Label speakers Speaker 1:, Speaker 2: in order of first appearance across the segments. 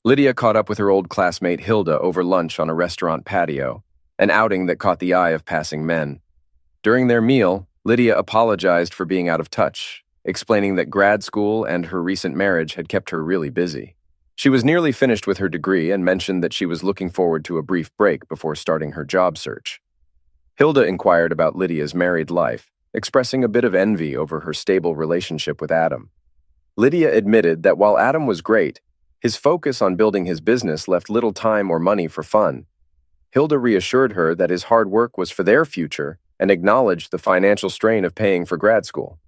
Speaker 1: Lydia caught up with her old classmate Hilda over lunch on a restaurant patio, an outing that caught the eye of passing men. During their meal, Lydia apologized for being out of touch, explaining that grad school and her recent marriage had kept her really busy. She was nearly finished with her degree and mentioned that she was looking forward to a brief break before starting her job search. Hilda inquired about Lydia's married life, expressing a bit of envy over her stable relationship with Adam. Lydia admitted that while Adam was great, his focus on building his business left little time or money for fun. Hilda reassured her that his hard work was for their future and acknowledged the financial strain of paying for grad school.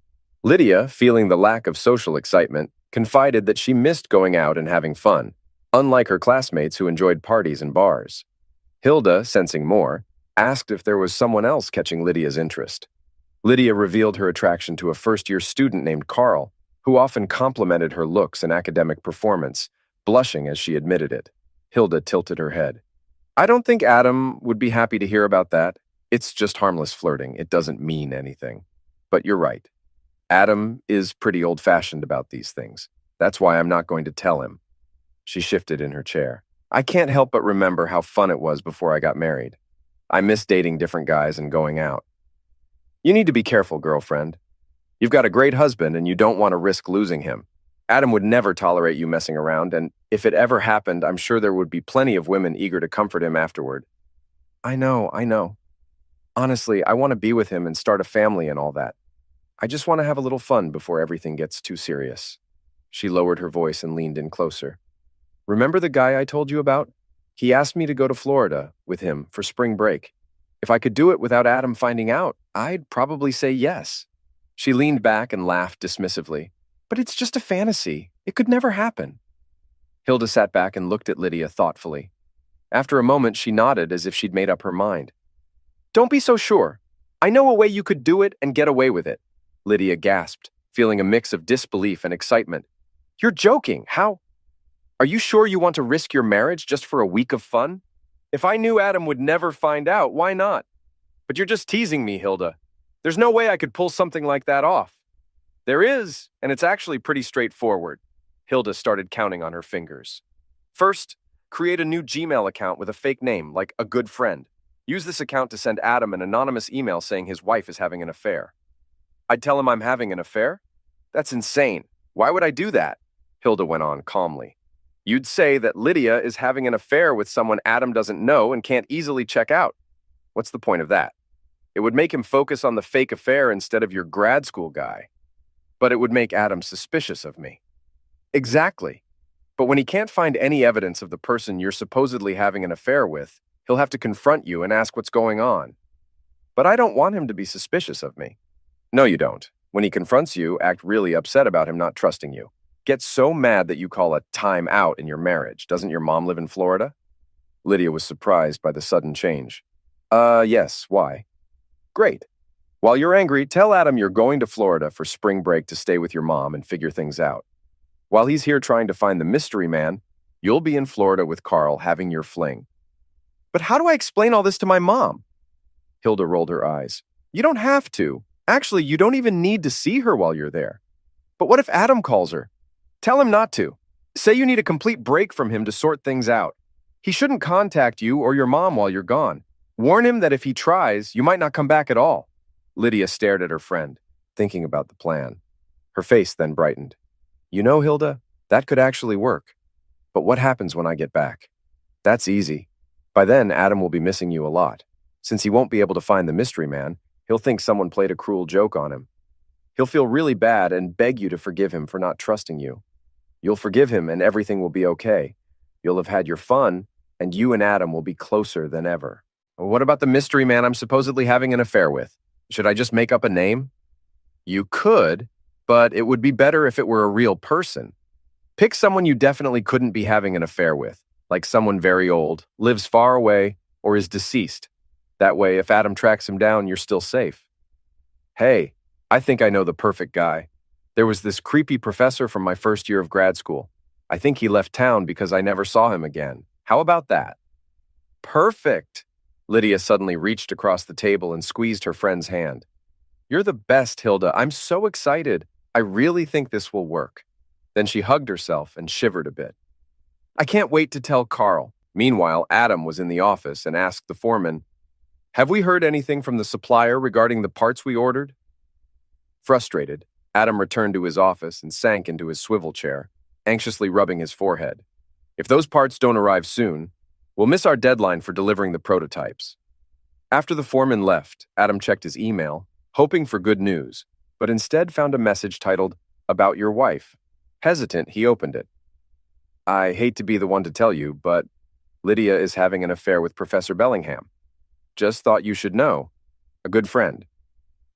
Speaker 1: Lydia, feeling the lack of social excitement, confided that she missed going out and having fun, unlike her classmates who enjoyed parties and bars. Hilda, sensing more, asked if there was someone else catching Lydia's interest. Lydia revealed her attraction to a first-year student named Carl, who often complimented her looks and academic performance, blushing as she admitted it. Hilda tilted her head. "I don't think Adam would be happy to hear about that. It's just harmless flirting. It doesn't mean anything. But you're right. Adam is pretty old-fashioned about these things. That's why I'm not going to tell him." She shifted in her chair. "I can't help but remember how fun it was before I got married. I miss dating different guys and going out." "You need to be careful, girlfriend. You've got a great husband and you don't want to risk losing him. Adam would never tolerate you messing around, and if it ever happened, I'm sure there would be plenty of women eager to comfort him afterward." I know. Honestly, I want to be with him and start a family and all that. I just want to have a little fun before everything gets too serious." She lowered her voice and leaned in closer. "Remember the guy I told you about? He asked me to go to Florida with him for spring break. If I could do it without Adam finding out, I'd probably say yes." She leaned back and laughed dismissively. "But it's just a fantasy. It could never happen." Hilda sat back and looked at Lydia thoughtfully. After a moment, she nodded as if she'd made up her mind. "Don't be so sure. I know a way you could do it and get away with it." Lydia gasped, feeling a mix of disbelief and excitement. "You're joking. How? Are you sure you want to risk your marriage just for a week of fun? If I knew Adam would never find out, why not? But you're just teasing me, Hilda. There's no way I could pull something like that off." "There is, and it's actually pretty straightforward." Hilda started counting on her fingers. "First, create a new Gmail account with a fake name, like a good friend. Use this account to send Adam an anonymous email saying his wife is having an affair." "I'd tell him I'm having an affair? That's insane. Why would I do that?" Hilda went on calmly. "You'd say that Lydia is having an affair with someone Adam doesn't know and can't easily check out. What's the point of that? It would make him focus on the fake affair instead of your grad school guy. But it would make Adam suspicious of me." "Exactly. But when he can't find any evidence of the person you're supposedly having an affair with, he'll have to confront you and ask what's going on." "But I don't want him to be suspicious of me." "No, you don't. When he confronts you, act really upset about him not trusting you. Get so mad that you call a time out in your marriage. Doesn't your mom live in Florida?" Lydia was surprised by the sudden change. Yes, why?" "Great. While you're angry, tell Adam you're going to Florida for spring break to stay with your mom and figure things out. While he's here trying to find the mystery man, you'll be in Florida with Carl having your fling." "But how do I explain all this to my mom?" Hilda rolled her eyes. "You don't have to. Actually, you don't even need to see her while you're there. But what if Adam calls her? Tell him not to. Say you need a complete break from him to sort things out. He shouldn't contact you or your mom while you're gone. Warn him that if he tries, you might not come back at all." Lydia stared at her friend, thinking about the plan. Her face then brightened. "You know, Hilda, that could actually work. But what happens when I get back?" "That's easy. By then, Adam will be missing you a lot. Since he won't be able to find the mystery man, he'll think someone played a cruel joke on him. He'll feel really bad and beg you to forgive him for not trusting you. You'll forgive him and everything will be okay. You'll have had your fun, and you and Adam will be closer than ever." "What about the mystery man I'm supposedly having an affair with? Should I just make up a name?" "You could, but it would be better if it were a real person. Pick someone you definitely couldn't be having an affair with, like someone very old, lives far away, or is deceased. That way, if Adam tracks him down, you're still safe." "Hey, I think I know the perfect guy. There was this creepy professor from my first year of grad school. I think he left town because I never saw him again. How about that?" "Perfect." Lydia suddenly reached across the table and squeezed her friend's hand. "You're the best, Hilda. I'm so excited. I really think this will work." Then she hugged herself and shivered a bit. I can't wait to tell Carl. Meanwhile, Adam was in the office and asked the foreman, "Have we heard anything from the supplier regarding the parts we ordered?" Frustrated, Adam returned to his office and sank into his swivel chair, anxiously rubbing his forehead. If those parts don't arrive soon, we'll miss our deadline for delivering the prototypes. After the foreman left, Adam checked his email, hoping for good news, but instead found a message titled, "About your wife." Hesitant, he opened it. "I hate to be the one to tell you, but Lydia is having an affair with Professor Bellingham. Just thought you should know. A good friend."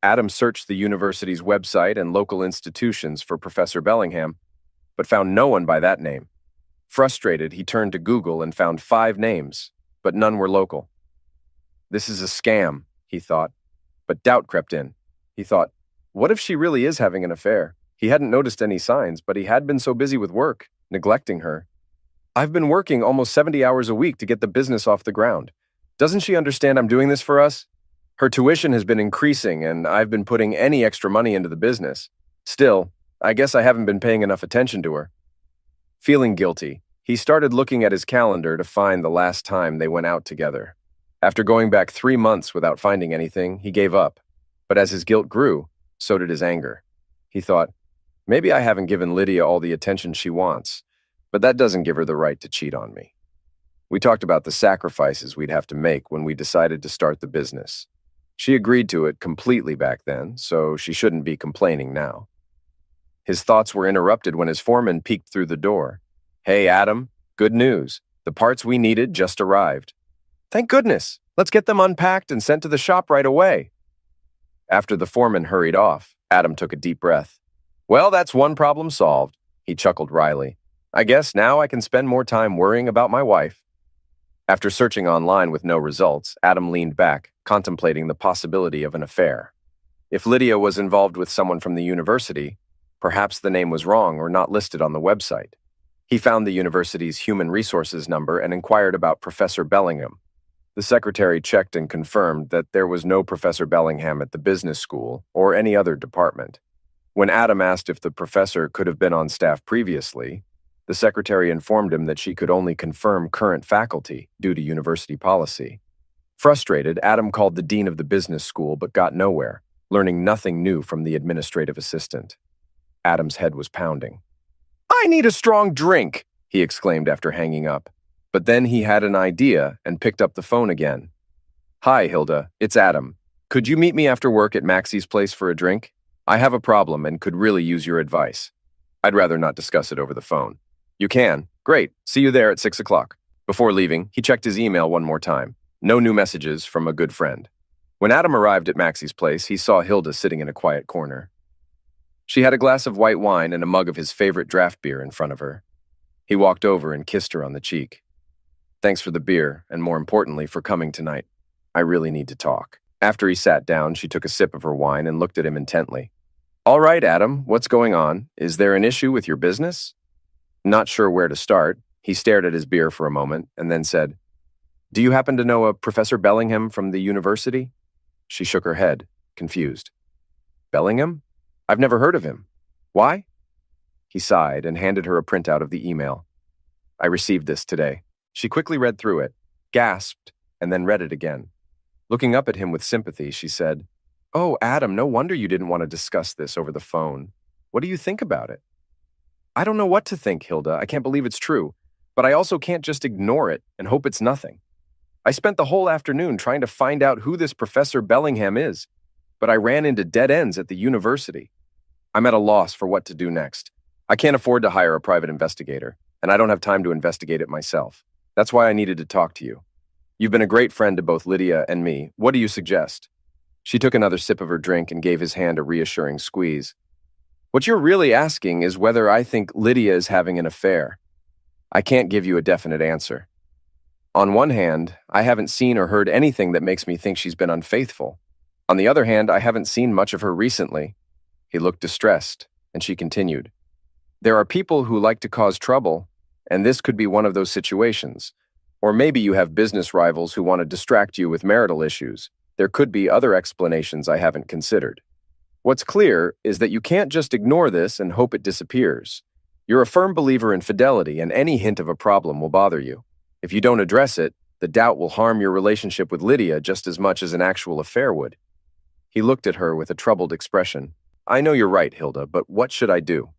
Speaker 1: Adam searched the university's website and local institutions for Professor Bellingham, but found no one by that name. Frustrated, he turned to Google and found 5 names, but none were local. This is a scam, he thought, but doubt crept in. He thought, what if she really is having an affair? He hadn't noticed any signs, but he had been so busy with work, neglecting her. "I've been working almost 70 hours a week to get the business off the ground. Doesn't she understand I'm doing this for us? Her tuition has been increasing, and I've been putting any extra money into the business. Still, I guess I haven't been paying enough attention to her." Feeling guilty, he started looking at his calendar to find the last time they went out together. After going back 3 months without finding anything, he gave up. But as his guilt grew, so did his anger. He thought, maybe I haven't given Lydia all the attention she wants, but that doesn't give her the right to cheat on me. We talked about the sacrifices we'd have to make when we decided to start the business. She agreed to it completely back then, so she shouldn't be complaining now. His thoughts were interrupted when his foreman peeked through the door. "Hey, Adam, good news. The parts we needed just arrived." "Thank goodness. Let's get them unpacked and sent to the shop right away." After the foreman hurried off, Adam took a deep breath. "Well, that's one problem solved," he chuckled wryly. "I guess now I can spend more time worrying about my wife." After searching online with no results, Adam leaned back, contemplating the possibility of an affair. If Lydia was involved with someone from the university, perhaps the name was wrong or not listed on the website. He found the university's human resources number and inquired about Professor Bellingham. The secretary checked and confirmed that there was no Professor Bellingham at the business school or any other department. When Adam asked if the professor could have been on staff previously, the secretary informed him that she could only confirm current faculty due to university policy. Frustrated, Adam called the dean of the business school but got nowhere, learning nothing new from the administrative assistant. Adam's head was pounding. "I need a strong drink," he exclaimed after hanging up. But then he had an idea and picked up the phone again. "Hi, Hilda. It's Adam. Could you meet me after work at Maxie's place for a drink? I have a problem and could really use your advice. I'd rather not discuss it over the phone." "You can? Great. See you there at 6 o'clock. Before leaving, he checked his email one more time. No new messages from a good friend. When Adam arrived at Maxie's place, he saw Hilda sitting in a quiet corner. She had a glass of white wine and a mug of his favorite draft beer in front of her. He walked over and kissed her on the cheek. "Thanks for the beer, and more importantly, for coming tonight. I really need to talk." After he sat down, she took a sip of her wine and looked at him intently. "All right, Adam, what's going on? Is there an issue with your business?" Not sure where to start, he stared at his beer for a moment and then said, "Do you happen to know a Professor Bellingham from the university?" She shook her head, confused. "Bellingham? I've never heard of him. Why?" He sighed and handed her a printout of the email. "I received this today." She quickly read through it, gasped, and then read it again. Looking up at him with sympathy, she said, "Oh, Adam, no wonder you didn't want to discuss this over the phone. What do you think about it?" "I don't know what to think, Hilda. I can't believe it's true. But I also can't just ignore it and hope it's nothing. I spent the whole afternoon trying to find out who this Professor Bellingham is, but I ran into dead ends at the university. I'm at a loss for what to do next. I can't afford to hire a private investigator, and I don't have time to investigate it myself. That's why I needed to talk to you. You've been a great friend to both Lydia and me. What do you suggest?" She took another sip of her drink and gave his hand a reassuring squeeze. "What you're really asking is whether I think Lydia is having an affair. I can't give you a definite answer. On one hand, I haven't seen or heard anything that makes me think she's been unfaithful. On the other hand, I haven't seen much of her recently." He looked distressed, and she continued, "There are people who like to cause trouble, and this could be one of those situations. Or maybe you have business rivals who want to distract you with marital issues. There could be other explanations I haven't considered. What's clear is that you can't just ignore this and hope it disappears. You're a firm believer in fidelity, and any hint of a problem will bother you. If you don't address it, the doubt will harm your relationship with Lydia just as much as an actual affair would. He looked at her with a troubled expression. I know you're right, Hilda, but what should I do?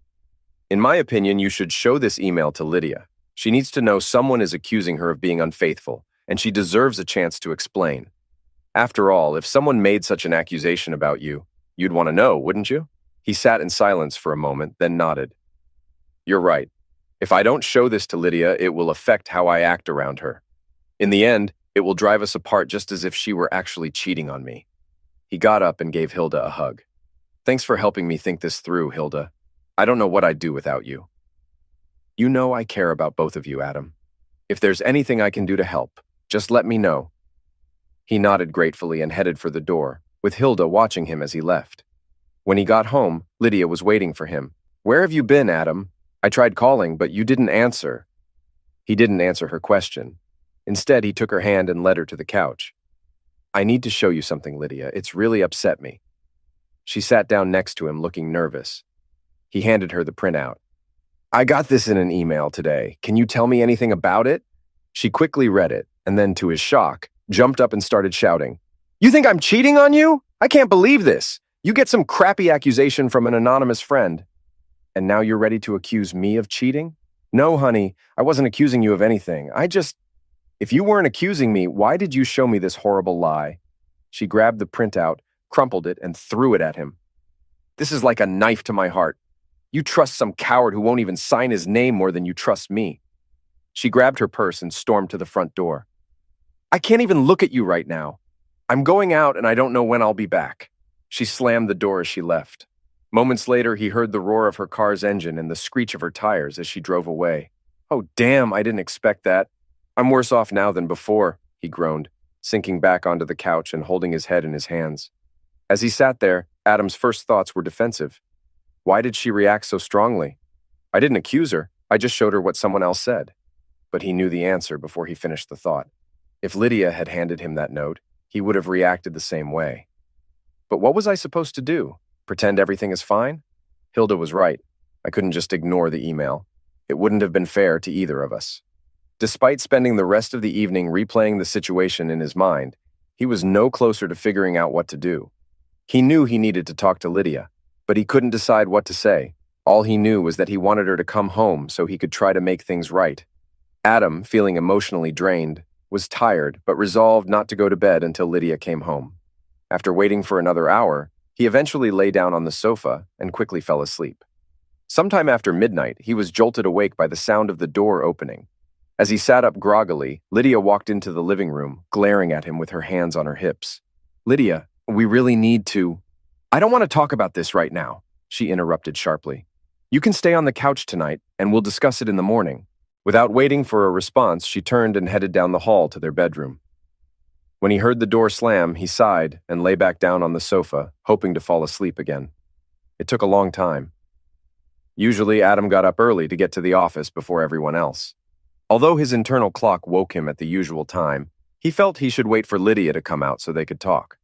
Speaker 1: In my opinion, you should show this email to Lydia. She needs to know someone is accusing her of being unfaithful, and she deserves a chance to explain. After all, if someone made such an accusation about you, you'd want to know, wouldn't you? He sat in silence for a moment, then nodded. You're right. If I don't show this to Lydia, it will affect how I act around her. In the end, it will drive us apart just as if she were actually cheating on me. He got up and gave Hilda a hug. Thanks for helping me think this through, Hilda. I don't know what I'd do without you. You know I care about both of you, Adam. If there's anything I can do to help, just let me know. He nodded gratefully and headed for the door, with Hilda watching him as he left. When he got home, Lydia was waiting for him. Where have you been, Adam? I tried calling, but you didn't answer. He didn't answer her question. Instead, he took her hand and led her to the couch. I need to show you something, Lydia. It's really upset me. She sat down next to him, looking nervous. He handed her the printout. I got this in an email today. Can you tell me anything about it? She quickly read it, and then, to his shock, jumped up and started shouting. You think I'm cheating on you? I can't believe this. You get some crappy accusation from an anonymous friend. And now you're ready to accuse me of cheating? No, honey, I wasn't accusing you of anything. If you weren't accusing me, why did you show me this horrible lie? She grabbed the printout, crumpled it, and threw it at him. This is like a knife to my heart. You trust some coward who won't even sign his name more than you trust me. She grabbed her purse and stormed to the front door. I can't even look at you right now. I'm going out and I don't know when I'll be back. She slammed the door as she left. Moments later, he heard the roar of her car's engine and the screech of her tires as she drove away. Oh, damn, I didn't expect that. I'm worse off now than before, he groaned, sinking back onto the couch and holding his head in his hands. As he sat there, Adam's first thoughts were defensive. Why did she react so strongly? I didn't accuse her. I just showed her what someone else said. But he knew the answer before he finished the thought. If Lydia had handed him that note, he would have reacted the same way. But what was I supposed to do? Pretend everything is fine? Hilda was right. I couldn't just ignore the email. It wouldn't have been fair to either of us. Despite spending the rest of the evening replaying the situation in his mind, he was no closer to figuring out what to do. He knew he needed to talk to Lydia, but he couldn't decide what to say. All he knew was that he wanted her to come home so he could try to make things right. Adam, feeling emotionally drained, was tired but resolved not to go to bed until Lydia came home. After waiting for another hour, he eventually lay down on the sofa and quickly fell asleep. Sometime after midnight, he was jolted awake by the sound of the door opening. As he sat up groggily, Lydia walked into the living room, glaring at him with her hands on her hips. Lydia, we really need to... I don't want to talk about this right now, she interrupted sharply. You can stay on the couch tonight, and we'll discuss it in the morning. Without waiting for a response, she turned and headed down the hall to their bedroom. When he heard the door slam, he sighed and lay back down on the sofa, hoping to fall asleep again. It took a long time. Usually, Adam got up early to get to the office before everyone else. Although his internal clock woke him at the usual time, he felt he should wait for Lydia to come out so they could talk.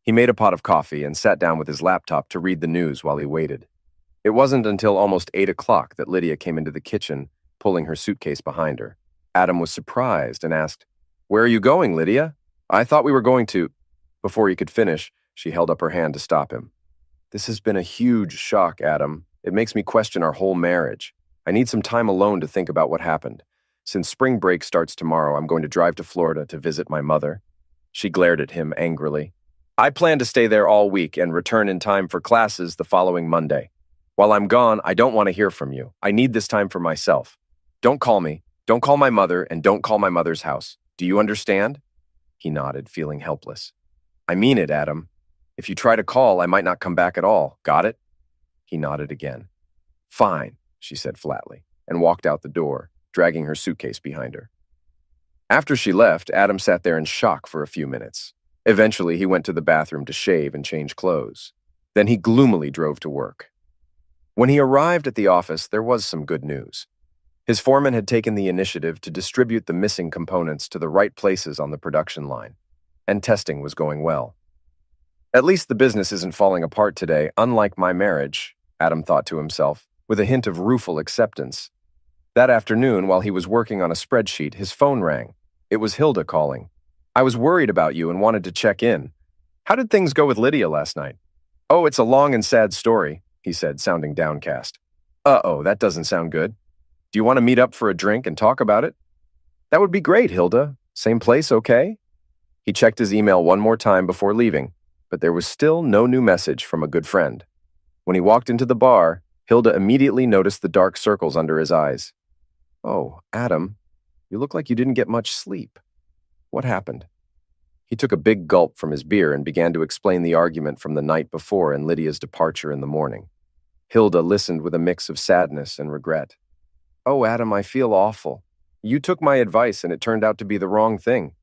Speaker 1: He made a pot of coffee and sat down with his laptop to read the news while he waited. It wasn't until almost 8 o'clock that Lydia came into the kitchen, pulling her suitcase behind her. Adam was surprised and asked, Where are you going, Lydia? I thought we were going to... Before he could finish, she held up her hand to stop him. This has been a huge shock, Adam. It makes me question our whole marriage. I need some time alone to think about what happened. Since spring break starts tomorrow, I'm going to drive to Florida to visit my mother. She glared at him angrily. I plan to stay there all week and return in time for classes the following Monday. While I'm gone, I don't want to hear from you. I need this time for myself. Don't call me, don't call my mother, and don't call my mother's house. Do you understand? He nodded, feeling helpless. I mean it, Adam. If you try to call, I might not come back at all. Got it? He nodded again. Fine, she said flatly, and walked out the door, dragging her suitcase behind her. After she left, Adam sat there in shock for a few minutes. Eventually, he went to the bathroom to shave and change clothes. Then he gloomily drove to work. When he arrived at the office, there was some good news. His foreman had taken the initiative to distribute the missing components to the right places on the production line, and testing was going well. At least the business isn't falling apart today, unlike my marriage, Adam thought to himself. with a hint of rueful acceptance. That afternoon, while he was working on a spreadsheet, his phone rang. It was Hilda calling. "I was worried about you and wanted to check in. How did things go with Lydia last night?" "Oh, it's a long and sad story," he said, sounding downcast. "Uh-oh, that doesn't sound good. Do you want to meet up for a drink and talk about it?" "That would be great, Hilda. Same place, okay?" He checked his email one more time before leaving, but there was still no new message from a good friend. When he walked into the bar, Hilda immediately noticed the dark circles under his eyes. "Oh, Adam, you look like you didn't get much sleep. What happened?" He took a big gulp from his beer and began to explain the argument from the night before and Lydia's departure in the morning. Hilda listened with a mix of sadness and regret. "Oh, Adam, I feel awful. You took my advice and it turned out to be the wrong thing."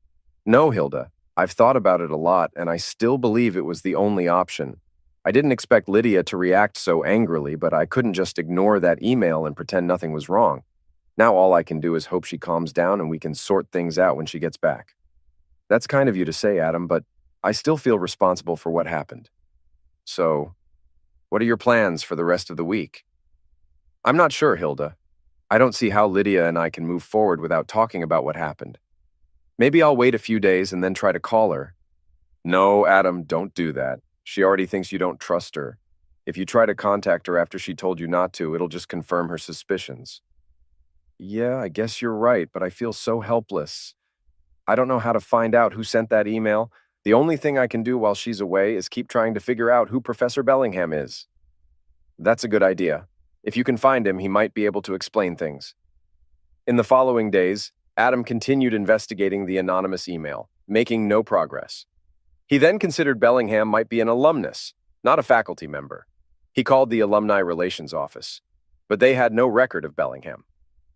Speaker 1: "No, Hilda, I've thought about it a lot and I still believe it was the only option. I didn't expect Lydia to react so angrily, but I couldn't just ignore that email and pretend nothing was wrong. Now all I can do is hope she calms down and we can sort things out when she gets back." "That's kind of you to say, Adam, but I still feel responsible for what happened." "So, what are your plans for the rest of the week?" "I'm not sure, Hilda. I don't see how Lydia and I can move forward without talking about what happened. Maybe I'll wait a few days and then try to call her." "No, Adam, don't do that. She already thinks you don't trust her. If you try to contact her after she told you not to, it'll just confirm her suspicions." "Yeah, I guess you're right, but I feel so helpless. I don't know how to find out who sent that email. The only thing I can do while she's away is keep trying to figure out who Professor Bellingham is." "That's a good idea. If you can find him, he might be able to explain things." In the following days, Adam continued investigating the anonymous email, making no progress. He then considered Bellingham might be an alumnus, not a faculty member. He called the Alumni Relations Office, but they had no record of Bellingham.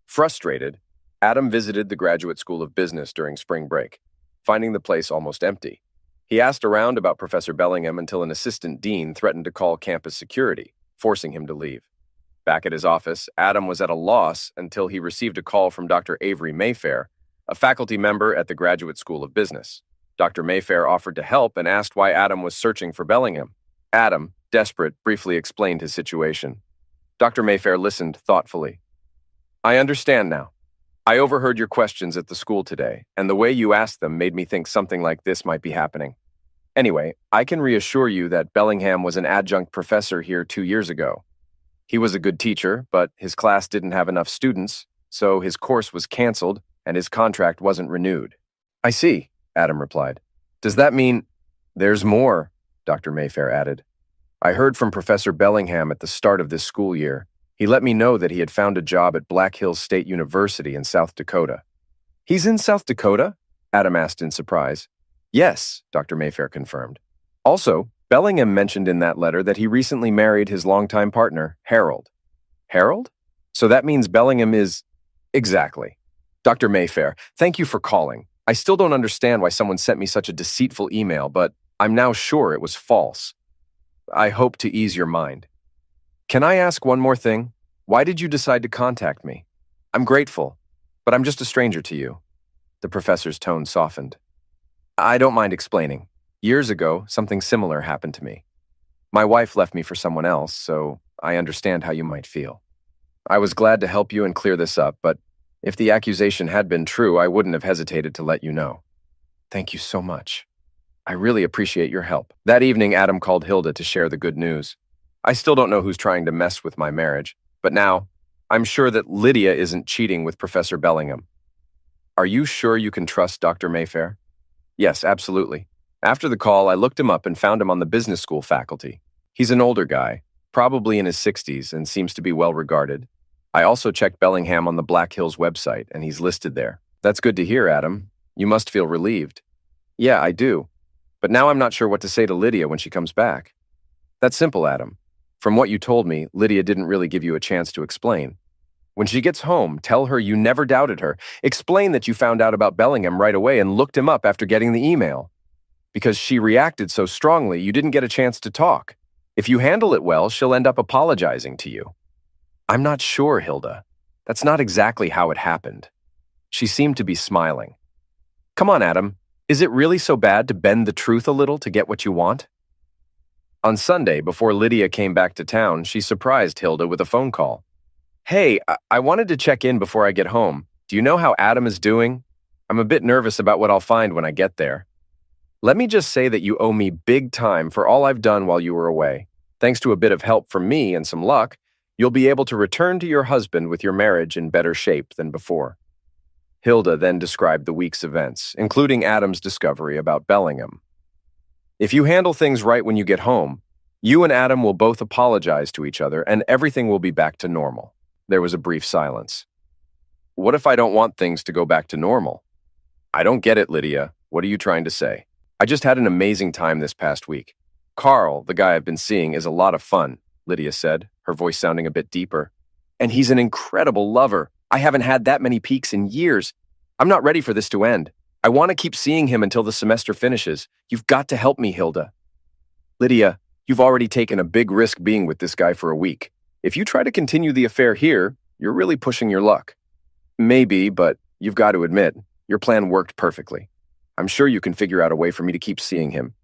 Speaker 1: Frustrated, Adam visited the Graduate School of Business during spring break, finding the place almost empty. He asked around about Professor Bellingham until an assistant dean threatened to call campus security, forcing him to leave. Back at his office, Adam was at a loss until he received a call from Dr. Avery Mayfair, a faculty member at the Graduate School of Business. Dr. Mayfair offered to help and asked why Adam was searching for Bellingham. Adam, desperate, briefly explained his situation. Dr. Mayfair listened thoughtfully. "I understand now. I overheard your questions at the school today, and the way you asked them made me think something like this might be happening. Anyway, I can reassure you that Bellingham was an adjunct professor here 2 years ago. He was a good teacher, but his class didn't have enough students, so his course was canceled and his contract wasn't renewed." "I see," Adam replied. "Does that mean—" "There's more," Dr. Mayfair added. "I heard from Professor Bellingham at the start of this school year. He let me know that he had found a job at Black Hills State University in South Dakota." "He's in South Dakota?" Adam asked in surprise. "Yes," Dr. Mayfair confirmed. "Also, Bellingham mentioned in that letter that he recently married his longtime partner, Harold." "Harold? So that means Bellingham is—" "Exactly. Dr. Mayfair, thank you for calling. I still don't understand why someone sent me such a deceitful email, but I'm now sure it was false. I hope to ease your mind. Can I ask one more thing? Why did you decide to contact me? I'm grateful, but I'm just a stranger to you." The professor's tone softened. "I don't mind explaining. Years ago, something similar happened to me. My wife left me for someone else, so I understand how you might feel. I was glad to help you and clear this up, but if the accusation had been true, I wouldn't have hesitated to let you know." "Thank you so much. I really appreciate your help." That evening, Adam called Hilda to share the good news. "I still don't know who's trying to mess with my marriage, but now I'm sure that Lydia isn't cheating with Professor Bellingham." "Are you sure you can trust Dr. Mayfair?" "Yes, absolutely. After the call, I looked him up and found him on the business school faculty. He's an older guy, probably in his 60s, and seems to be well regarded. I also checked Bellingham on the Black Hills website, and he's listed there." "That's good to hear, Adam. You must feel relieved." "Yeah, I do. But now I'm not sure what to say to Lydia when she comes back." "That's simple, Adam. From what you told me, Lydia didn't really give you a chance to explain. When she gets home, tell her you never doubted her. Explain that you found out about Bellingham right away and looked him up after getting the email. Because she reacted so strongly, you didn't get a chance to talk. If you handle it well, she'll end up apologizing to you." "I'm not sure, Hilda. That's not exactly how it happened." She seemed to be smiling. "Come on, Adam. Is it really so bad to bend the truth a little to get what you want?" On Sunday, before Lydia came back to town, she surprised Hilda with a phone call. Hey, I wanted to check in before I get home. Do you know how Adam is doing? I'm a bit nervous about what I'll find when I get there. Let me just say that you owe me big time for all I've done while you were away. Thanks to a bit of help from me and some luck, you'll be able to return to your husband with your marriage in better shape than before. Hilda then described the week's events, including Adam's discovery about Bellingham. If you handle things right when you get home, you and Adam will both apologize to each other and everything will be back to normal. There was a brief silence. What if I don't want things to go back to normal? I don't get it, Lydia. What are you trying to say? I just had an amazing time this past week. Carl, the guy I've been seeing, is a lot of fun, Lydia said, her voice sounding a bit deeper. And he's an incredible lover. I haven't had that many peaks in years. I'm not ready for this to end. I want to keep seeing him until the semester finishes. You've got to help me, Hilda. Lydia, you've already taken a big risk being with this guy for a week. If you try to continue the affair here, you're really pushing your luck. Maybe, but you've got to admit, your plan worked perfectly. I'm sure you can figure out a way for me to keep seeing him.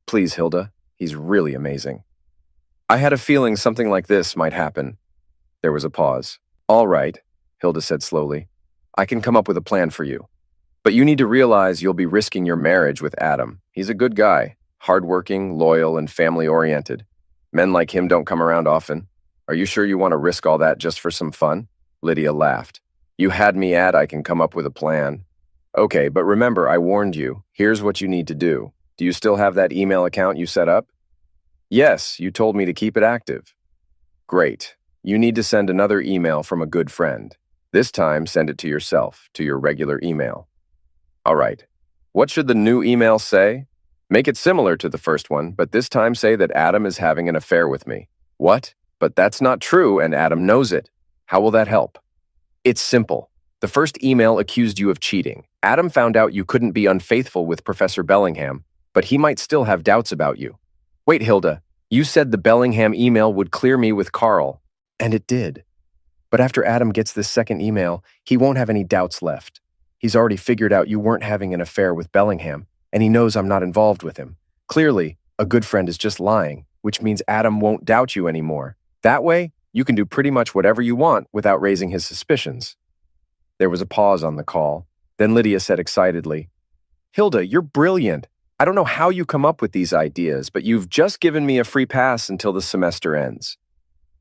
Speaker 1: Please, Hilda, he's really amazing. I had a feeling something like this might happen. There was a pause. All right, Hilda said slowly. I can come up with a plan for you. But you need to realize you'll be risking your marriage with Adam. He's a good guy, hardworking, loyal, and family-oriented. Men like him don't come around often. Are you sure you want to risk all that just for some fun? Lydia laughed. You had me at I can come up with a plan. Okay, but remember, I warned you. Here's what you need to do. Do you still have that email account you set up? Yes, you told me to keep it active. Great. You need to send another email from a good friend. This time, send it to yourself, to your regular email. All right. What should the new email say? Make it similar to the first one, but this time say that Adam is having an affair with me. What? But that's not true, and Adam knows it. How will that help? It's simple. The first email accused you of cheating. Adam found out you couldn't be unfaithful with Professor Bellingham, but he might still have doubts about you. Wait, Hilda, you said the Bellingham email would clear me with Carl, and it did. But after Adam gets this second email, he won't have any doubts left. He's already figured out you weren't having an affair with Bellingham, and he knows I'm not involved with him. Clearly, a good friend is just lying, which means Adam won't doubt you anymore. That way, you can do pretty much whatever you want without raising his suspicions. There was a pause on the call. Then Lydia said excitedly, Hilda, you're brilliant. I don't know how you come up with these ideas, but you've just given me a free pass until the semester ends.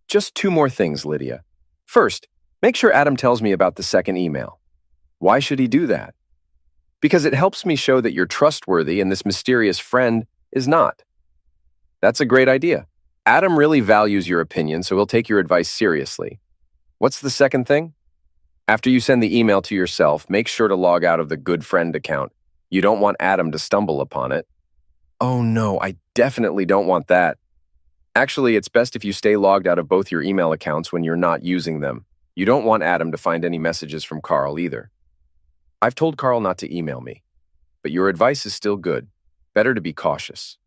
Speaker 1: Just 2 more things, Lydia. First, make sure Adam tells me about the second email. Why should he do that? Because it helps me show that you're trustworthy and this mysterious friend is not. That's a great idea. Adam really values your opinion, so he'll take your advice seriously. What's the second thing? After you send the email to yourself, make sure to log out of the good friend account. You don't want Adam to stumble upon it. Oh no, I definitely don't want that. Actually, it's best if you stay logged out of both your email accounts when you're not using them. You don't want Adam to find any messages from Carl either. I've told Carl not to email me, but your advice is still good. Better to be cautious.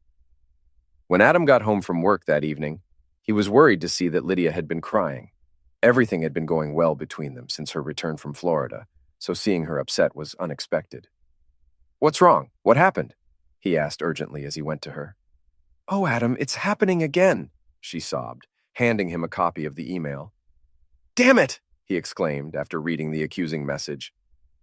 Speaker 1: When Adam got home from work that evening, he was worried to see that Lydia had been crying. Everything had been going well between them since her return from Florida, so seeing her upset was unexpected. What's wrong? What happened? He asked urgently as he went to her. Oh, Adam, it's happening again, she sobbed, handing him a copy of the email. Damn it, he exclaimed after reading the accusing message.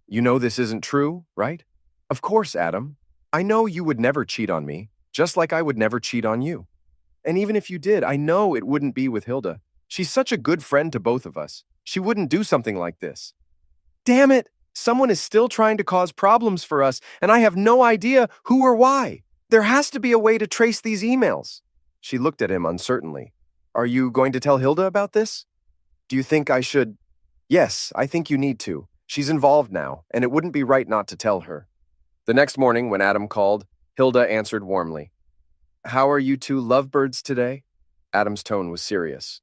Speaker 1: You know this isn't true, right? Of course, Adam. I know you would never cheat on me, just like I would never cheat on you. And even if you did, I know it wouldn't be with Hilda. She's such a good friend to both of us. She wouldn't do something like this. Damn it! Someone is still trying to cause problems for us, and I have no idea who or why. There has to be a way to trace these emails. She looked at him uncertainly. Are you going to tell Hilda about this? Do you think I should? Yes, I think you need to. She's involved now, and it wouldn't be right not to tell her. The next morning, when Adam called, Hilda answered warmly. How are you two lovebirds today? Adam's tone was serious.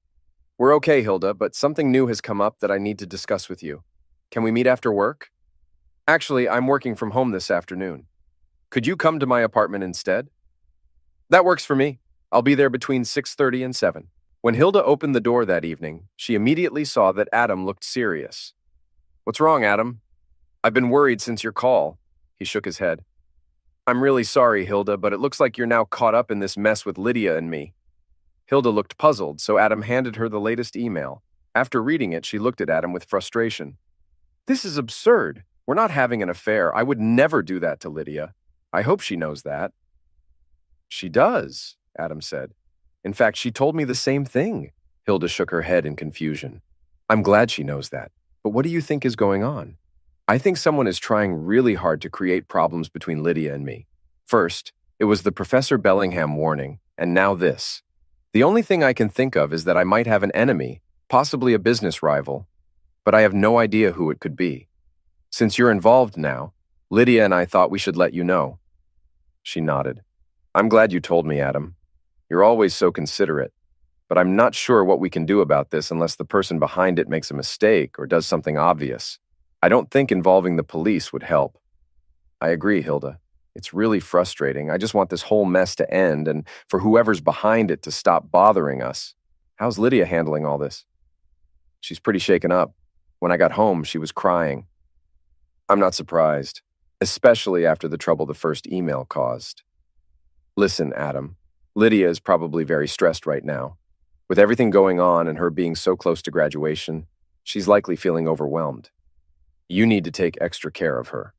Speaker 1: We're okay, Hilda, but something new has come up that I need to discuss with you. Can we meet after work? Actually, I'm working from home this afternoon. Could you come to my apartment instead? That works for me. I'll be there between 6:30 and 7. When Hilda opened the door that evening, she immediately saw that Adam looked serious. What's wrong, Adam? I've been worried since your call. He shook his head. I'm really sorry, Hilda, but it looks like you're now caught up in this mess with Lydia and me. Hilda looked puzzled, so Adam handed her the latest email. After reading it, she looked at Adam with frustration. This is absurd. We're not having an affair. I would never do that to Lydia. I hope she knows that. She does, Adam said. In fact, she told me the same thing. Hilda shook her head in confusion. I'm glad she knows that. But what do you think is going on? I think someone is trying really hard to create problems between Lydia and me. First, it was the Professor Bellingham warning, and now this. The only thing I can think of is that I might have an enemy, possibly a business rival, but I have no idea who it could be. Since you're involved now, Lydia and I thought we should let you know. She nodded. I'm glad you told me, Adam. You're always so considerate, but I'm not sure what we can do about this unless the person behind it makes a mistake or does something obvious. I don't think involving the police would help. I agree, Hilda. It's really frustrating. I just want this whole mess to end and for whoever's behind it to stop bothering us. How's Lydia handling all this? She's pretty shaken up. When I got home, she was crying. I'm not surprised, especially after the trouble the first email caused. Listen, Adam, Lydia is probably very stressed right now. With everything going on and her being so close to graduation, she's likely feeling overwhelmed. You need to take extra care of her.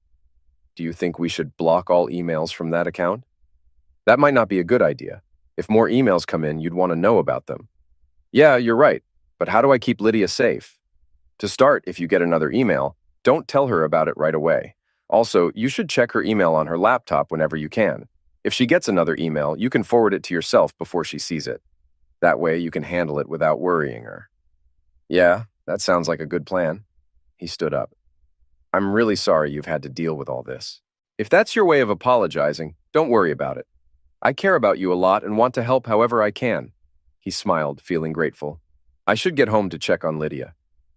Speaker 1: Do you think we should block all emails from that account? That might not be a good idea. If more emails come in, you'd want to know about them. Yeah, you're right, but how do I keep Lydia safe? To start, if you get another email, don't tell her about it right away. Also, you should check her email on her laptop whenever you can. If she gets another email, you can forward it to yourself before she sees it. That way, you can handle it without worrying her. Yeah, that sounds like a good plan. He stood up. I'm really sorry you've had to deal with all this. If that's your way of apologizing, don't worry about it. I care about you a lot and want to help however I can. He smiled, feeling grateful. I should get home to check on Lydia.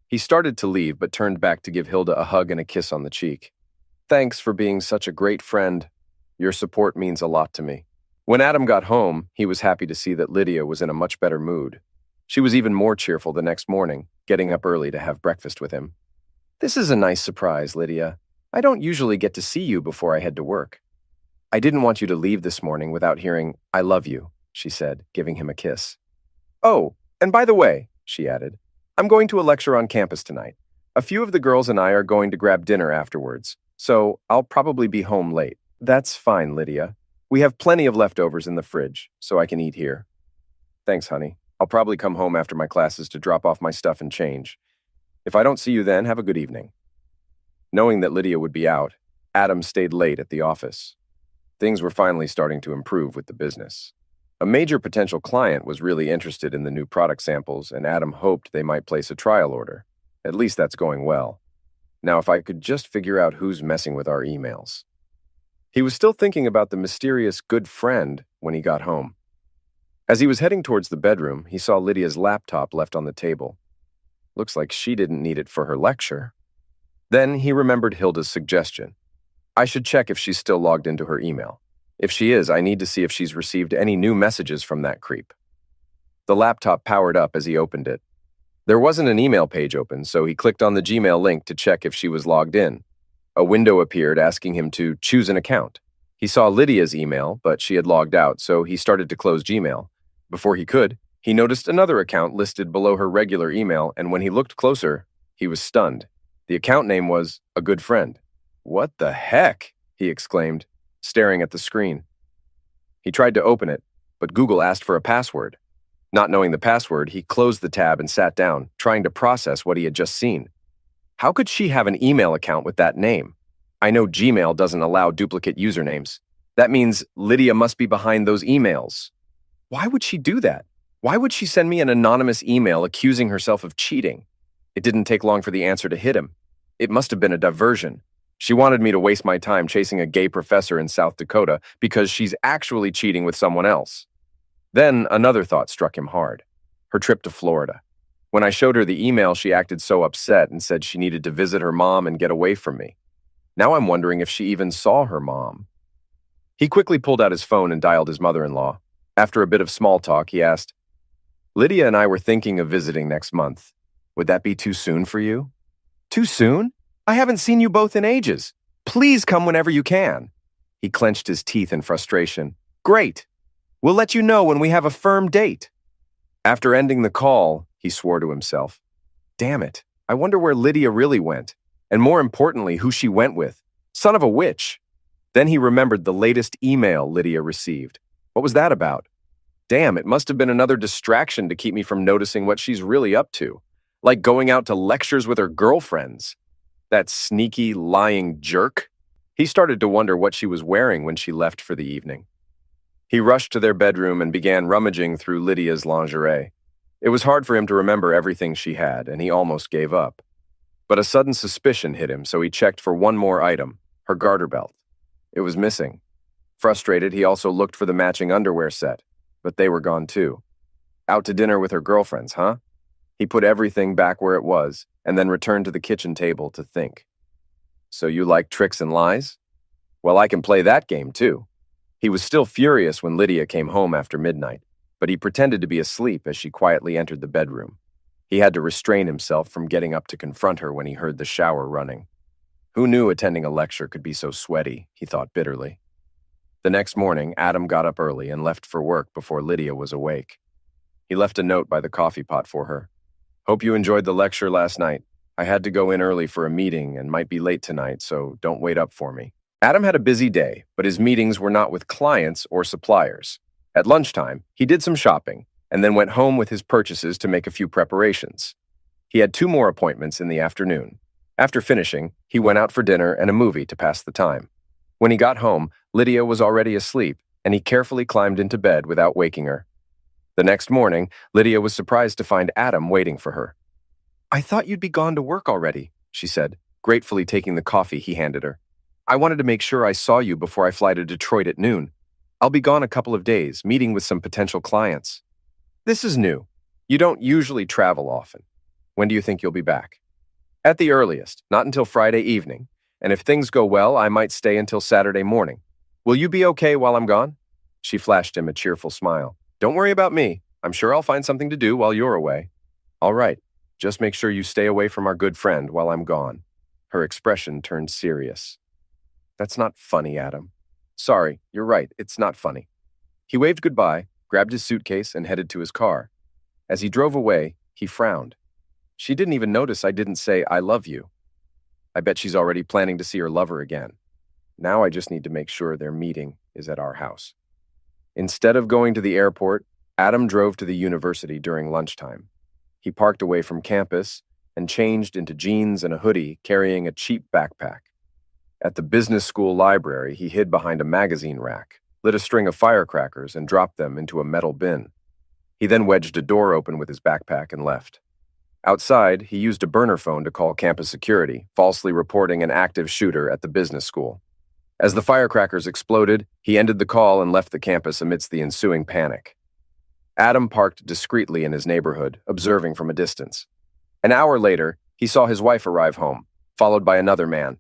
Speaker 1: He started to leave, but turned back to give Hilda a hug and a kiss on the cheek. Thanks for being such a great friend. Your support means a lot to me. When Adam got home, he was happy to see that Lydia was in a much better mood. She was even more cheerful the next morning, getting up early to have breakfast with him. This is a nice surprise, Lydia. I don't usually get to see you before I head to work. I didn't want you to leave this morning without hearing, I love you, she said, giving him a kiss. Oh, and by the way, she added, I'm going to a lecture on campus tonight. A few of the girls and I are going to grab dinner afterwards, so I'll probably be home late. That's fine, Lydia. We have plenty of leftovers in the fridge, so I can eat here. Thanks, honey. I'll probably come home after my classes to drop off my stuff and change. If I don't see you then, have a good evening. Knowing that Lydia would be out, Adam stayed late at the office. Things were finally starting to improve with the business. A major potential client was really interested in the new product samples, and Adam hoped they might place a trial order. At least that's going well. Now, if I could just figure out who's messing with our emails. He was still thinking about the mysterious good friend when he got home. As he was heading towards the bedroom, he saw Lydia's laptop left on the table. Looks like she didn't need it for her lecture. Then he remembered Hilda's suggestion. I should check if she's still logged into her email. If she is, I need to see if she's received any new messages from that creep. The laptop powered up as he opened it. There wasn't an email page open, so he clicked on the Gmail link to check if she was logged in. A window appeared asking him to choose an account. He saw Lydia's email, but she had logged out, so he started to close Gmail. Before he could, he noticed another account listed below her regular email, and when he looked closer, he was stunned. The account name was A Good Friend. What the heck? He exclaimed, staring at the screen. He tried to open it, but Google asked for a password. Not knowing the password, he closed the tab and sat down, trying to process what he had just seen. How could she have an email account with that name? I know Gmail doesn't allow duplicate usernames. That means Lydia must be behind those emails. Why would she do that? Why would she send me an anonymous email accusing herself of cheating? It didn't take long for the answer to hit him. It must have been a diversion. She wanted me to waste my time chasing a gay professor in South Dakota because she's actually cheating with someone else. Then another thought struck him hard. Her trip to Florida. When I showed her the email, she acted so upset and said she needed to visit her mom and get away from me. Now I'm wondering if she even saw her mom. He quickly pulled out his phone and dialed his mother-in-law. After a bit of small talk, he asked, Lydia and I were thinking of visiting next month. Would that be too soon for you? Too soon? I haven't seen you both in ages. Please come whenever you can. He clenched his teeth in frustration. Great. We'll let you know when we have a firm date. After ending the call, he swore to himself, "Damn it, I wonder where Lydia really went, and more importantly, who she went with. Son of a witch." Then he remembered the latest email Lydia received. What was that about? Damn, it must have been another distraction to keep me from noticing what she's really up to. Like going out to lectures with her girlfriends. That sneaky, lying jerk. He started to wonder what she was wearing when she left for the evening. He rushed to their bedroom and began rummaging through Lydia's lingerie. It was hard for him to remember everything she had, and he almost gave up. But a sudden suspicion hit him, so he checked for one more item, her garter belt. It was missing. Frustrated, he also looked for the matching underwear set, but they were gone too. Out to dinner with her girlfriends, huh? He put everything back where it was, and then returned to the kitchen table to think. So you like tricks and lies? Well, I can play that game too. He was still furious when Lydia came home after midnight, but he pretended to be asleep as she quietly entered the bedroom. He had to restrain himself from getting up to confront her when he heard the shower running. Who knew attending a lecture could be so sweaty, he thought bitterly. The next morning, Adam got up early and left for work before Lydia was awake. He left a note by the coffee pot for her. "Hope you enjoyed the lecture last night. I had to go in early for a meeting and might be late tonight, so don't wait up for me." Adam had a busy day, but his meetings were not with clients or suppliers. At lunchtime, he did some shopping and then went home with his purchases to make a few preparations. He had 2 more appointments in the afternoon. After finishing, he went out for dinner and a movie to pass the time. When he got home, Lydia was already asleep, and he carefully climbed into bed without waking her. The next morning, Lydia was surprised to find Adam waiting for her. "I thought you'd be gone to work already," she said, gratefully taking the coffee he handed her. "I wanted to make sure I saw you before I fly to Detroit at noon. I'll be gone a couple of days, meeting with some potential clients." "This is new. You don't usually travel often. When do you think you'll be back?" "At the earliest, not until Friday evening, and if things go well, I might stay until Saturday morning. Will you be okay while I'm gone?" She flashed him a cheerful smile. "Don't worry about me. I'm sure I'll find something to do while you're away." "All right. Just make sure you stay away from our good friend while I'm gone." Her expression turned serious. "That's not funny, Adam." "Sorry, you're right. It's not funny." He waved goodbye, grabbed his suitcase, and headed to his car. As he drove away, he frowned. She didn't even notice I didn't say, "I love you." I bet she's already planning to see her lover again. Now I just need to make sure their meeting is at our house. Instead of going to the airport, Adam drove to the university during lunchtime. He parked away from campus and changed into jeans and a hoodie, carrying a cheap backpack. At the business school library, he hid behind a magazine rack, lit a string of firecrackers, and dropped them into a metal bin. He then wedged a door open with his backpack and left. Outside, he used a burner phone to call campus security, falsely reporting an active shooter at the business school. As the firecrackers exploded, he ended the call and left the campus amidst the ensuing panic. Adam parked discreetly in his neighborhood, observing from a distance. An hour later, he saw his wife arrive home, followed by another man.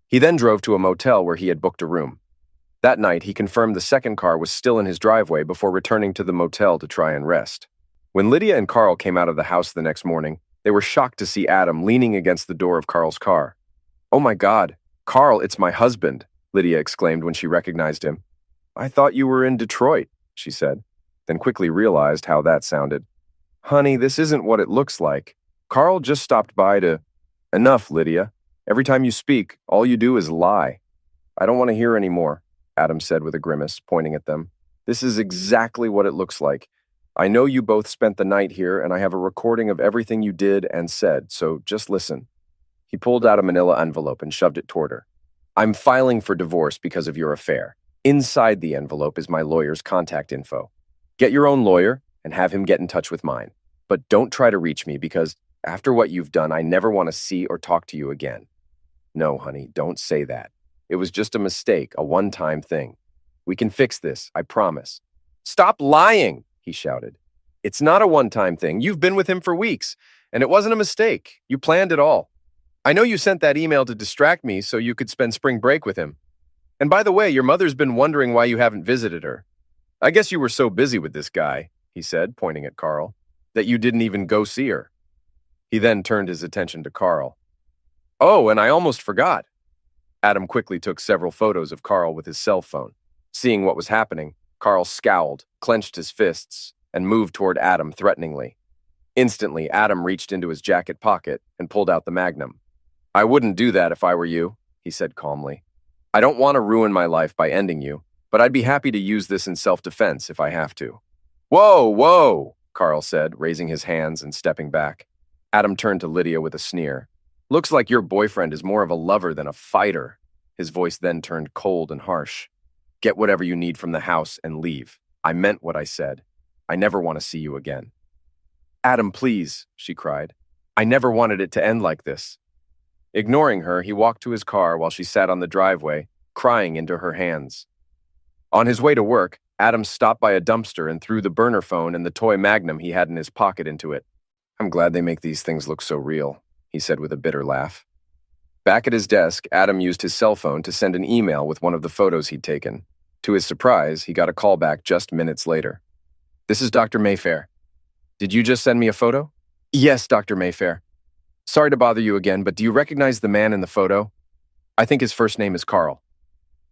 Speaker 1: He then drove to a motel where he had booked a room. That night, he confirmed the second car was still in his driveway before returning to the motel to try and rest. When Lydia and Carl came out of the house the next morning, they were shocked to see Adam leaning against the door of Carl's car. "Oh my God, Carl, it's my husband," Lydia exclaimed when she recognized him. "I thought you were in Detroit," she said, then quickly realized how that sounded. "Honey, this isn't what it looks like. Carl just stopped by to—" "Enough, Lydia. Every time you speak, all you do is lie." "I don't want to hear any more," Adam said with a grimace, pointing at them. "This is exactly what it looks like. I know you both spent the night here, and I have a recording of everything you did and said, so just listen." He pulled out a manila envelope and shoved it toward her. "I'm filing for divorce because of your affair. Inside the envelope is my lawyer's contact info. Get your own lawyer and have him get in touch with mine. But don't try to reach me because, after what you've done, I never want to see or talk to you again." "No, honey, don't say that. It was just a mistake, a one-time thing. We can fix this, I promise." "Stop lying!" he shouted. "It's not a one-time thing. You've been with him for weeks, and it wasn't a mistake. You planned it all. I know you sent that email to distract me so you could spend spring break with him. And by the way, your mother's been wondering why you haven't visited her. I guess you were so busy with this guy," he said, pointing at Carl, "that you didn't even go see her." He then turned his attention to Carl. "Oh, and I almost forgot." Adam quickly took several photos of Carl with his cell phone. Seeing what was happening, Carl scowled, clenched his fists, and moved toward Adam threateningly. Instantly, Adam reached into his jacket pocket and pulled out the magnum. "I wouldn't do that if I were you," he said calmly. "I don't want to ruin my life by ending you, but I'd be happy to use this in self-defense if I have to." "Whoa, whoa," Carl said, raising his hands and stepping back. Adam turned to Lydia with a sneer. "Looks like your boyfriend is more of a lover than a fighter." His voice then turned cold and harsh. "Get whatever you need from the house and leave. I meant what I said. I never want to see you again." "Adam, please," she cried. "I never wanted it to end like this." Ignoring her, he walked to his car while she sat on the driveway, crying into her hands. On his way to work, Adam stopped by a dumpster and threw the burner phone and the toy magnum he had in his pocket into it. "I'm glad they make these things look so real," he said with a bitter laugh. Back at his desk, Adam used his cell phone to send an email with one of the photos he'd taken. To his surprise, he got a call back just minutes later. "This is Dr. Mayfair. Did you just send me a photo?" "Yes, Dr. Mayfair. Sorry to bother you again, but do you recognize the man in the photo? I think his first name is Carl.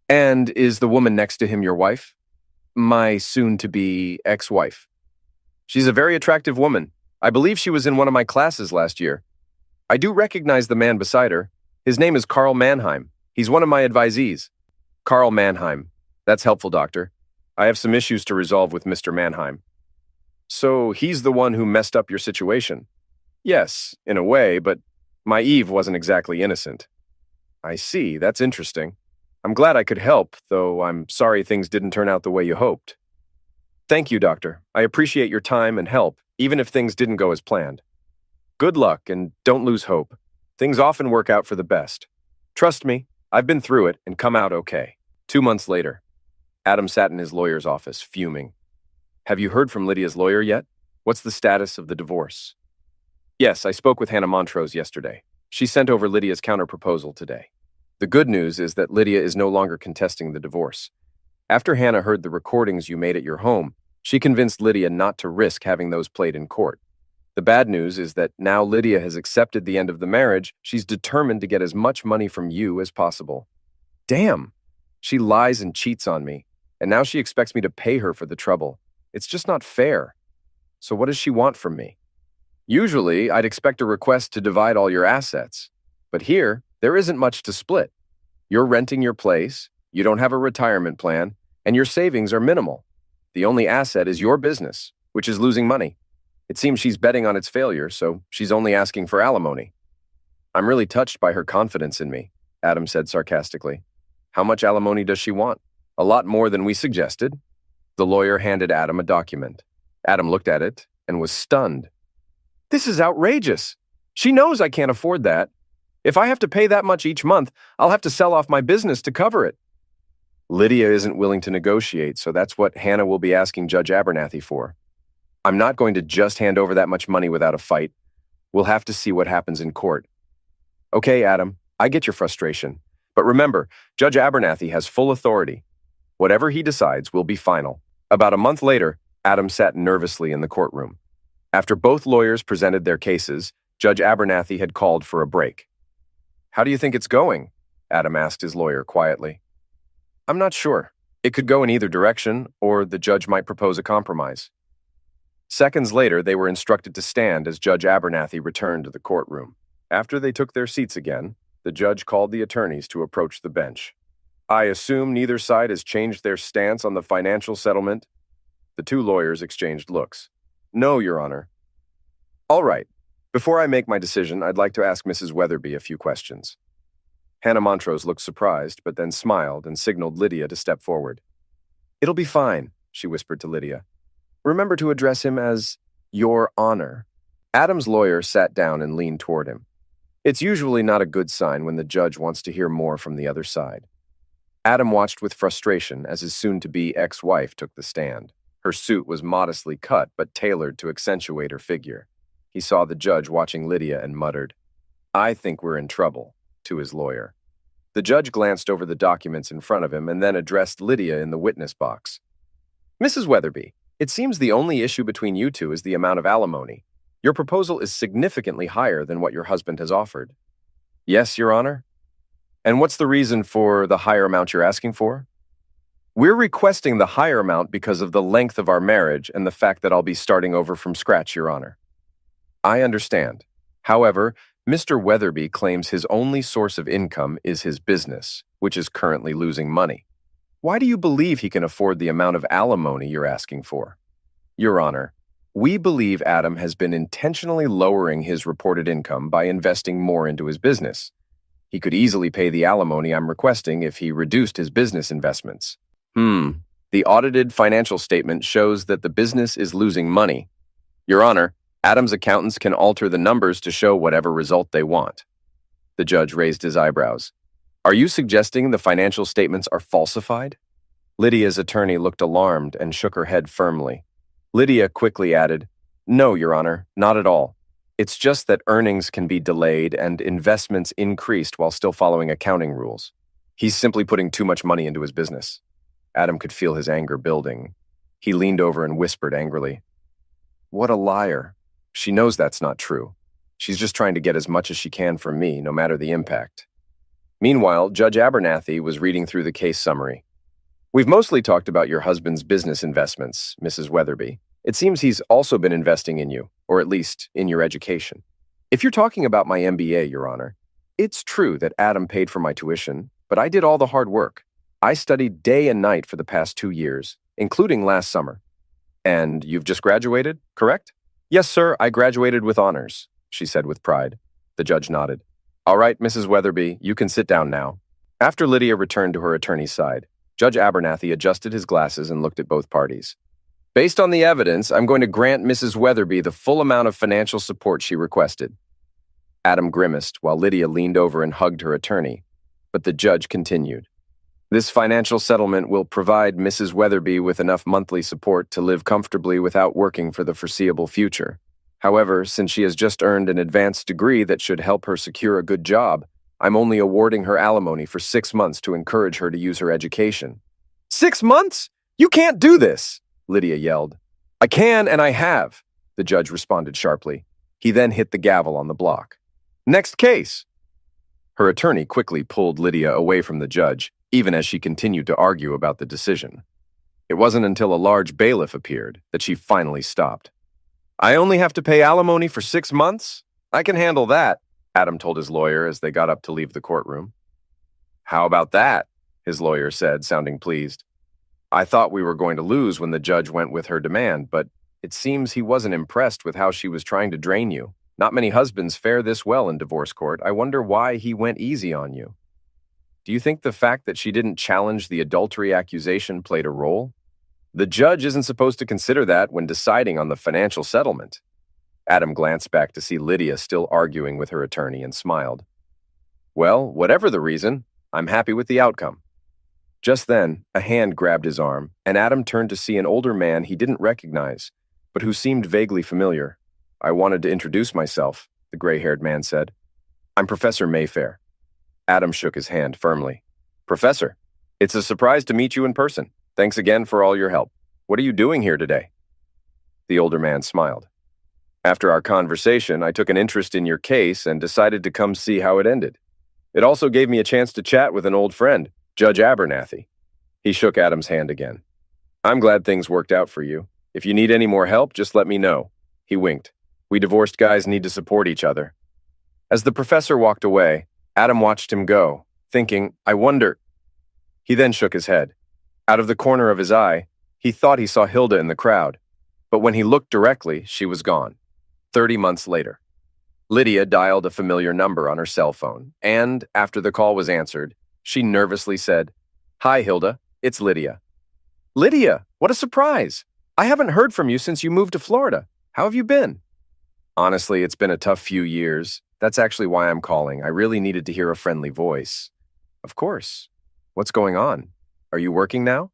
Speaker 1: And is the woman next to him your wife?" "My soon-to-be ex-wife." "She's a very attractive woman. I believe she was in one of my classes last year. I do recognize the man beside her. His name is Carl Mannheim. He's one of my advisees." "Carl Mannheim. That's helpful, doctor. I have some issues to resolve with Mr. Mannheim." "So he's the one who messed up your situation?" "Yes, in a way, but my Eve wasn't exactly innocent." "I see. That's interesting. I'm glad I could help, though I'm sorry things didn't turn out the way you hoped." "Thank you, doctor. I appreciate your time and help, even if things didn't go as planned." "Good luck, and don't lose hope. Things often work out for the best. Trust me, I've been through it and come out okay." 2 months later, Adam sat in his lawyer's office, fuming. "Have you heard from Lydia's lawyer yet? What's the status of the divorce?" "Yes, I spoke with Hannah Montrose yesterday. She sent over Lydia's counterproposal today. The good news is that Lydia is no longer contesting the divorce. After Hannah heard the recordings you made at your home, she convinced Lydia not to risk having those played in court. The bad news is that now Lydia has accepted the end of the marriage, she's determined to get as much money from you as possible." "Damn! She lies and cheats on me, and now she expects me to pay her for the trouble. It's just not fair. So what does she want from me?" "Usually, I'd expect a request to divide all your assets. But here, there isn't much to split. You're renting your place, you don't have a retirement plan, and your savings are minimal. The only asset is your business, which is losing money. It seems she's betting on its failure, so she's only asking for alimony." "I'm really touched by her confidence in me," Adam said sarcastically. "How much alimony does she want?" "A lot more than we suggested." The lawyer handed Adam a document. Adam looked at it and was stunned. "This is outrageous. She knows I can't afford that. If I have to pay that much each month, I'll have to sell off my business to cover it." "Lydia isn't willing to negotiate, so that's what Hannah will be asking Judge Abernathy for. I'm not going to just hand over that much money without a fight. We'll have to see what happens in court." "Okay, Adam, I get your frustration. But remember, Judge Abernathy has full authority. Whatever he decides will be final." About a month later, Adam sat nervously in the courtroom. After both lawyers presented their cases, Judge Abernathy had called for a break. "How do you think it's going?" Adam asked his lawyer quietly. "I'm not sure. It could go in either direction, or the judge might propose a compromise." Seconds later, they were instructed to stand as Judge Abernathy returned to the courtroom. After they took their seats again, the judge called the attorneys to approach the bench. "I assume neither side has changed their stance on the financial settlement?" The two lawyers exchanged looks. "No, Your Honor." "All right. Before I make my decision, I'd like to ask Mrs. Weatherby a few questions." Hannah Montrose looked surprised, but then smiled and signaled Lydia to step forward. "It'll be fine," she whispered to Lydia. "Remember to address him as Your Honor." Adam's lawyer sat down and leaned toward him. It's usually not a good sign when the judge wants to hear more from the other side. Adam watched with frustration as his soon-to-be ex-wife took the stand. Her suit was modestly cut but tailored to accentuate her figure. He saw the judge watching Lydia and muttered, "I think we're in trouble," to his lawyer. The judge glanced over the documents in front of him and then addressed Lydia in the witness box. "Mrs. Weatherby, it seems the only issue between you two is the amount of alimony. Your proposal is significantly higher than what your husband has offered." "Yes, Your Honor." "And what's the reason for the higher amount you're asking for?" We're requesting the higher amount because of the length of our marriage and the fact that I'll be starting over from scratch, Your Honor. I understand. However, Mr. Weatherby claims his only source of income is his business, which is currently losing money. Why do you believe he can afford the amount of alimony you're asking for? Your Honor, we believe Adam has been intentionally lowering his reported income by investing more into his business. He could easily pay the alimony I'm requesting if he reduced his business investments. The audited financial statement shows that the business is losing money. Your Honor, Adam's accountants can alter the numbers to show whatever result they want. The judge raised his eyebrows. Are you suggesting the financial statements are falsified? Lydia's attorney looked alarmed and shook her head firmly. Lydia quickly added, No, Your Honor, not at all. It's just that earnings can be delayed and investments increased while still following accounting rules. He's simply putting too much money into his business. Adam could feel his anger building. He leaned over and whispered angrily, What a liar. She knows that's not true. She's just trying to get as much as she can from me, no matter the impact. Meanwhile, Judge Abernathy was reading through the case summary. We've mostly talked about your husband's business investments, Mrs. Weatherby. It seems he's also been investing in you, or at least in your education. If you're talking about my MBA, Your Honor, it's true that Adam paid for my tuition, but I did all the hard work. I studied day and night for the past 2 years, including last summer. And you've just graduated, correct? Yes, sir, I graduated with honors, she said with pride. The judge nodded. All right, Mrs. Weatherby, you can sit down now. After Lydia returned to her attorney's side, Judge Abernathy adjusted his glasses and looked at both parties. Based on the evidence, I'm going to grant Mrs. Weatherby the full amount of financial support she requested. Adam grimaced while Lydia leaned over and hugged her attorney, but the judge continued. This financial settlement will provide Mrs. Weatherby with enough monthly support to live comfortably without working for the foreseeable future. However, since she has just earned an advanced degree that should help her secure a good job, I'm only awarding her alimony for 6 months to encourage her to use her education. 6 months? You can't do this, Lydia yelled. I can and I have, the judge responded sharply. He then hit the gavel on the block. Next case. Her attorney quickly pulled Lydia away from the judge, even as she continued to argue about the decision. It wasn't until a large bailiff appeared that she finally stopped. I only have to pay alimony for 6 months? I can handle that, Adam told his lawyer as they got up to leave the courtroom. How about that? His lawyer said, sounding pleased. I thought we were going to lose when the judge went with her demand, but it seems he wasn't impressed with how she was trying to drain you. Not many husbands fare this well in divorce court. I wonder why he went easy on you. Do you think the fact that she didn't challenge the adultery accusation played a role? The judge isn't supposed to consider that when deciding on the financial settlement. Adam glanced back to see Lydia still arguing with her attorney and smiled. Well, whatever the reason, I'm happy with the outcome. Just then, a hand grabbed his arm, and Adam turned to see an older man he didn't recognize, but who seemed vaguely familiar. I wanted to introduce myself, the gray-haired man said. I'm Professor Mayfair. Adam shook his hand firmly. Professor, it's a surprise to meet you in person. Thanks again for all your help. What are you doing here today? The older man smiled. After our conversation, I took an interest in your case and decided to come see how it ended. It also gave me a chance to chat with an old friend, Judge Abernathy. He shook Adam's hand again. I'm glad things worked out for you. If you need any more help, just let me know. He winked. We divorced guys need to support each other. As the professor walked away, Adam watched him go, thinking, I wonder. He then shook his head. Out of the corner of his eye, he thought he saw Hilda in the crowd, but when he looked directly, she was gone. 30 months later. Lydia dialed a familiar number on her cell phone, and, after the call was answered, she nervously said, Hi, Hilda, it's Lydia. Lydia, what a surprise! I haven't heard from you since you moved to Florida. How have you been? Honestly, it's been a tough few years. That's actually why I'm calling. I really needed to hear a friendly voice. Of course. What's going on? Are you working now?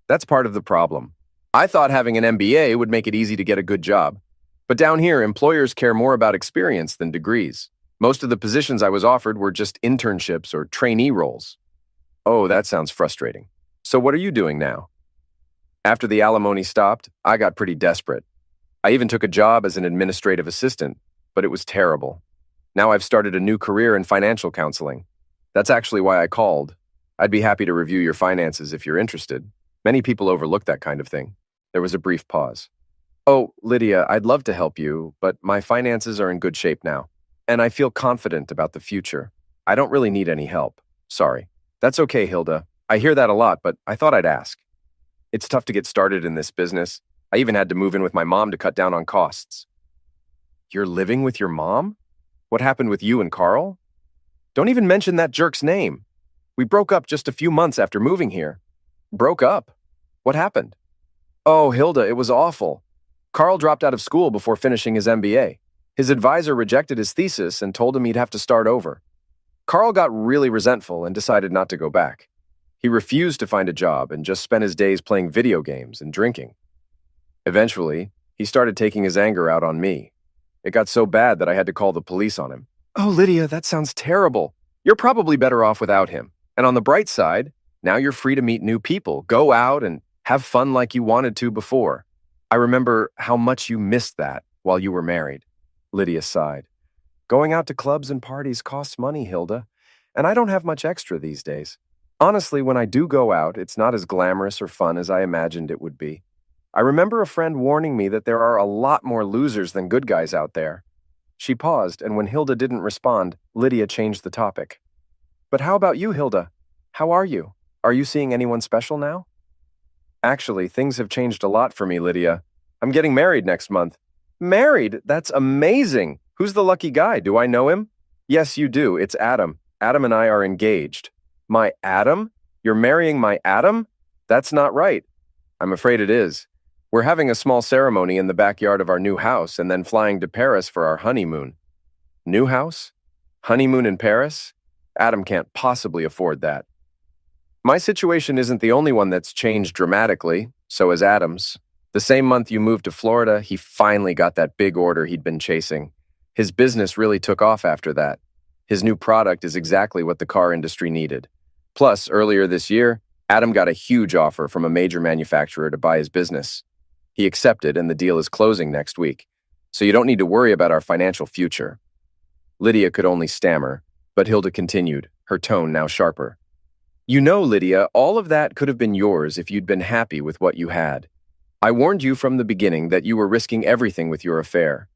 Speaker 1: That's part of the problem. I thought having an MBA would make it easy to get a good job. But down here, employers care more about experience than degrees. Most of the positions I was offered were just internships or trainee roles. Oh, that sounds frustrating. So what are you doing now? After the alimony stopped, I got pretty desperate. I even took a job as an administrative assistant, but it was terrible. Now I've started a new career in financial counseling. That's actually why I called. I'd be happy to review your finances if you're interested. Many people overlook that kind of thing. There was a brief pause. Oh, Lydia, I'd love to help you, but my finances are in good shape now, and I feel confident about the future. I don't really need any help. Sorry. That's okay, Hilda. I hear that a lot, but I thought I'd ask. It's tough to get started in this business. I even had to move in with my mom to cut down on costs. You're living with your mom? What happened with you and Carl? Don't even mention that jerk's name. We broke up just a few months after moving here. Broke up? What happened? Oh, Hilda, it was awful. Carl dropped out of school before finishing his MBA. His advisor rejected his thesis and told him he'd have to start over. Carl got really resentful and decided not to go back. He refused to find a job and just spent his days playing video games and drinking. Eventually, he started taking his anger out on me. It got so bad that I had to call the police on him. Oh, Lydia, that sounds terrible. You're probably better off without him. And on the bright side, now you're free to meet new people, go out, and have fun like you wanted to before. I remember how much you missed that while you were married. Lydia sighed. Going out to clubs and parties costs money, Hilda, and I don't have much extra these days. Honestly, when I do go out, it's not as glamorous or fun as I imagined it would be. I remember a friend warning me that there are a lot more losers than good guys out there. She paused, and when Hilda didn't respond, Lydia changed the topic. But how about you, Hilda? How are you? Are you seeing anyone special now? Actually, things have changed a lot for me, Lydia. I'm getting married next month. Married? That's amazing! Who's the lucky guy? Do I know him? Yes, you do. It's Adam. Adam and I are engaged. My Adam? You're marrying my Adam? That's not right. I'm afraid it is. We're having a small ceremony in the backyard of our new house and then flying to Paris for our honeymoon. New house? Honeymoon in Paris? Adam can't possibly afford that. My situation isn't the only one that's changed dramatically, so is Adam's. The same month you moved to Florida, he finally got that big order he'd been chasing. His business really took off after that. His new product is exactly what the car industry needed. Plus, earlier this year, Adam got a huge offer from a major manufacturer to buy his business. He accepted, and the deal is closing next week, so you don't need to worry about our financial future. Lydia could only stammer, but Hilda continued, her tone now sharper. You know, Lydia, all of that could have been yours if you'd been happy with what you had. I warned you from the beginning that you were risking everything with your affair.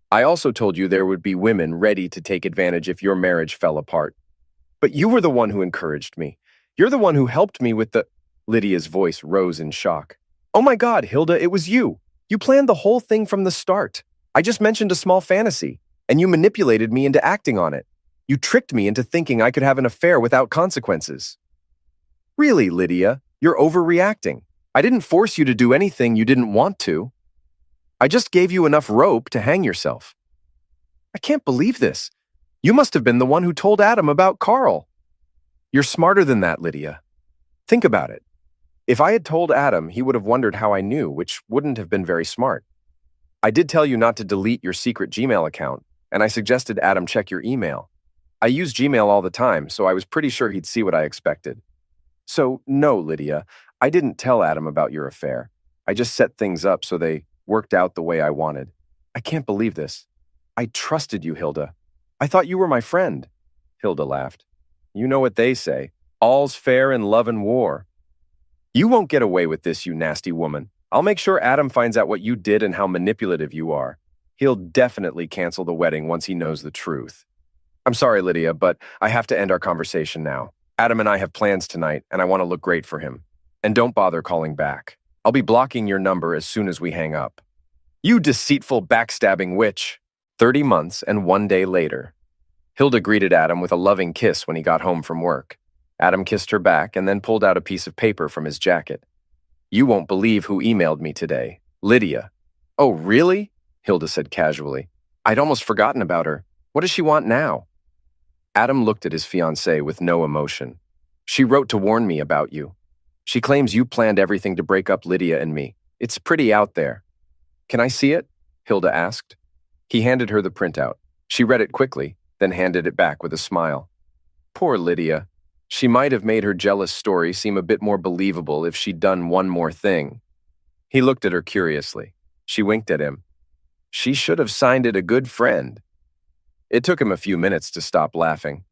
Speaker 1: I also told you there would be women ready to take advantage if your marriage fell apart. But you were the one who encouraged me. You're the one who helped me with the... Lydia's voice rose in shock. Oh my God, Hilda, it was you. You planned the whole thing from the start. I just mentioned a small fantasy, and you manipulated me into acting on it. You tricked me into thinking I could have an affair without consequences. Really, Lydia, you're overreacting. I didn't force you to do anything you didn't want to. I just gave you enough rope to hang yourself. I can't believe this. You must have been the one who told Adam about Carl. You're smarter than that, Lydia. Think about it. If I had told Adam, he would have wondered how I knew, which wouldn't have been very smart. I did tell you not to delete your secret Gmail account, and I suggested Adam check your email. I use Gmail all the time, so I was pretty sure he'd see what I expected. So, no, Lydia, I didn't tell Adam about your affair. I just set things up so they worked out the way I wanted. I can't believe this. I trusted you, Hilda. I thought you were my friend. Hilda laughed. You know what they say. All's fair in love and war. You won't get away with this, you nasty woman. I'll make sure Adam finds out what you did and how manipulative you are. He'll definitely cancel the wedding once he knows the truth. I'm sorry, Lydia, but I have to end our conversation now. Adam and I have plans tonight, and I want to look great for him. And don't bother calling back. I'll be blocking your number as soon as we hang up. You deceitful, backstabbing witch. 30 months and 1 day later. Hilda greeted Adam with a loving kiss when he got home from work. Adam kissed her back and then pulled out a piece of paper from his jacket. You won't believe who emailed me today. Lydia. Oh, really? Hilda said casually. I'd almost forgotten about her. What does she want now? Adam looked at his fiancée with no emotion. She wrote to warn me about you. She claims you planned everything to break up Lydia and me. It's pretty out there. Can I see it? Hilda asked. He handed her the printout. She read it quickly, then handed it back with a smile. Poor Lydia. She might have made her jealous story seem a bit more believable if she'd done one more thing. He looked at her curiously. She winked at him. She should have signed it a good friend. It took him a few minutes to stop laughing.